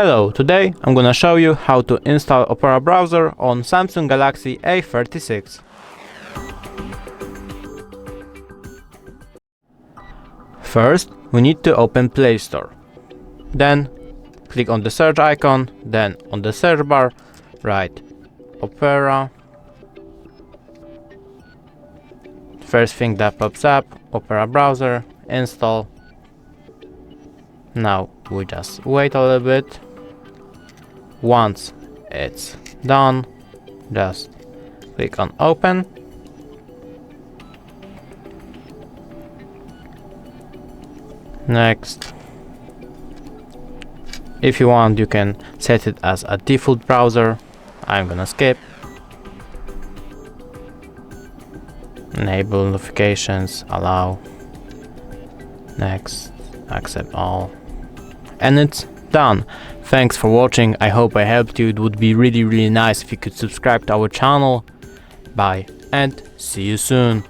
Hello, today I'm gonna show you how to install Opera browser on Samsung Galaxy A36. First, we need to open Play Store. Then, click on the search icon, then on the search bar, write Opera. First thing that pops up, Opera browser, install. Now we just wait a little bit. Once it's done, just click on open. Next. If you want, you can set it as a default browser. I'm gonna skip. Enable notifications, allow. Next, accept all. And it's done. Thanks for watching. I hope I helped you. It would be really nice if you could subscribe to our channel. Bye and see you soon.